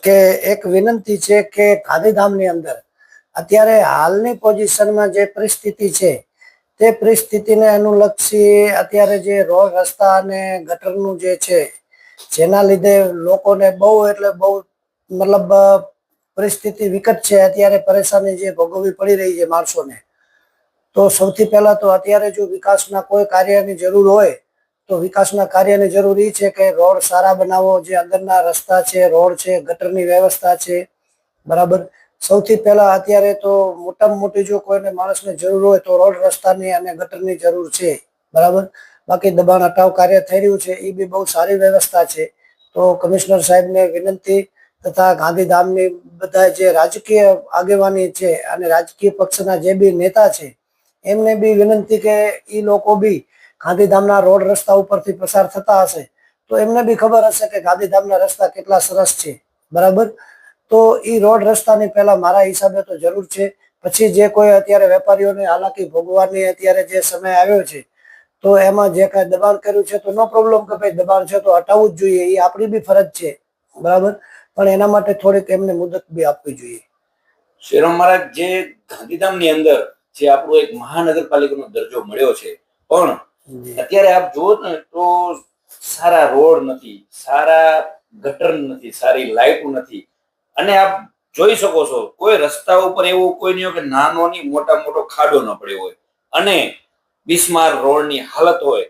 કે એક વિનંતી છે કે ગાંધીધામની અંદર અત્યારે હાલની પોઝિશનમાં જે પરિસ્થિતિ છે તે પરિસ્થિતિને અનુલક્ષી અત્યારે જે રોડ રસ્તા અને ગટરનું જે છે જેના લીધે લોકોને બહુ એટલે બહુ મતલબ પરિસ્થિતિ વિકટ છે. અત્યારે પરેશાની જે ભોગવવી પડી રહી છે માણસોને, તો સૌથી પહેલા તો અત્યારે જો વિકાસના કોઈ કાર્યની જરૂર હોય તો વિકાસના કાર્યની જરૂર એ છે કે રોડ સારા બનાવો, જે અંદરના રસ્તા છે, રોડ છે, ગટરની વ્યવસ્થા છે, બરાબર. સૌથી પહેલા અત્યારે તો મોટામાં મોટી જો કોઈને માણસને જરૂર હોય તો રોડ રસ્તાની અને ગટરની જરૂર છે, બરાબર. બાકી દબાણ હટાવ કાર્ય થઈ રહ્યું છે એ બી બહુ સારી વ્યવસ્થા છે. તો કમિશનર સાહેબને વિનંતી તથા ગાંધીધામની બધા જે રાજકીય આગેવાની છે અને રાજકીય પક્ષના જે બી નેતા છે એમને બી વિનંતી કે એ લોકો બી ગાંધીધામના રોડ રસ્તા ઉપરથી પસાર થતા હશે તો એમને બી ખબર હશે કે ગાંધીધામના રસ્તા કેટલા સરસ છે, બરાબર. તો એ રોડ રસ્તાની પહેલા મારા હિસાબે તો જરૂર છે. પછી જે કોઈ અત્યારે વેપારીઓને હાલાકી ભોગવવાની અત્યારે જે સમય આવ્યો છે તો એમાં જે કાંઈ દબાણ કર્યું છે તો નો પ્રોબ્લેમ કે ભાઈ દબાણ છે તો હટાવવું જ જોઈએ, એ આપણી બી ફરજ છે, બરાબર. પણ એના માટે થોડીક એમને મુદત બી આપવી જોઈએ. શેરોમ મહારાજ, જે ગાંધીધામની અંદર જે આપણો એક મહાનગરપાલિકાનો દરજ્જો મળ્યો છે, પણ અત્યારે આપ જુઓ ને તો સારા રોડ નથી, સારા ગટર નથી, સારી લાઇટ નથી, અને આપ જોઈ શકો છો કોઈ રસ્તા ઉપર એવું કોઈ નહીં કે નાનો ની મોટો ખાડો ન પડ્યો હોય અને બિસ્માર રોડની હાલત હોય.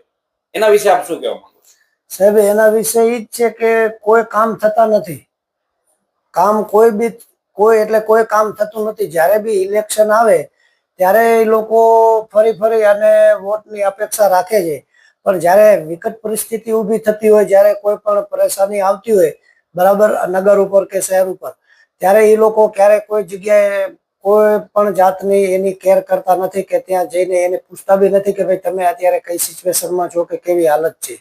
એના વિશે આપ શું કહેવા માંગો છો? સાહેબ, એના વિશે ઈ જ છે કે કોઈ કામ થતા નથી. કામ કોઈ કામ થતું નથી. જ્યારે બી ઇલેક્શન આવે ત્યારે એ લોકો ફરી અને વોટની અપેક્ષા રાખે છે, પણ જ્યારે વિકટ પરિસ્થિતિ ઊભી થતી હોય, જ્યારે કોઈ પણ પરેશાની આવતી હોય, બરાબર, નગર ઉપર કે શહેર ઉપર, ત્યારે એ લોકો ક્યારેય કોઈ જગ્યાએ કોઈ પણ જાતની એની કેર કરતા નથી કે ત્યાં જઈને એને પૂછતા બી નથી કે ભાઈ તમે અત્યારે કઈ સિચ્યુએશનમાં છો કે કેવી હાલત છે,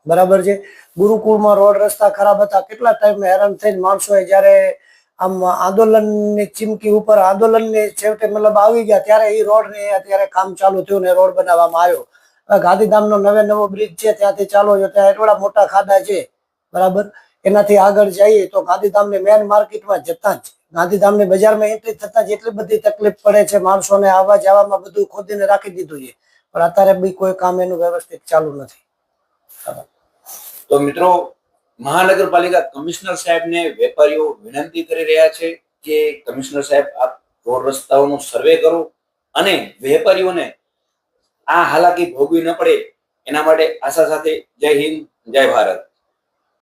બરાબર છે. ગુરુકુળમાં રોડ રસ્તા ખરાબ હતા, કેટલા ટાઈમ હેરાન થઈને માણસોએ જ્યારે આમ આંદોલનની ચીમકી ઉપર આંદોલનની છેવટે મતલબ આવી ગયા ત્યારે એ રોડને અત્યારે કામ ચાલુ થયું ને રોડ બનાવવામાં આવ્યો. ગાંધીધામનો નવો બ્રિજ છે, ત્યાંથી ચાલો છો ત્યાં એટલા મોટા ખાડા છે, બરાબર. એનાથી આગળ જઈએ તો ગાંધીધામની મેન માર્કેટમાં જતા જ ગાંધીધામની બજારમાં એન્ટ્રી થતા જ એટલી બધી તકલીફ પડે છે માણસોને, આવવા જવામાં બધું ખોદીને રાખી દીધું છે, પણ અત્યારે બી કોઈ કામ એનું વ્યવસ્થિત ચાલુ નથી. તો મિત્રો, મહાનગરપાલિકા કમિશનર સાહેબને વેપારીઓ વિનંતી કરી રહ્યા છે કે કમિશનર સાહેબ આપ રોડ રસ્તાઓનો સર્વે કરો અને વેપારીઓને આ હાલાકી ભોગવી ન પડે એના માટે આશા સાથે જય હિન્દ, જય ભારત.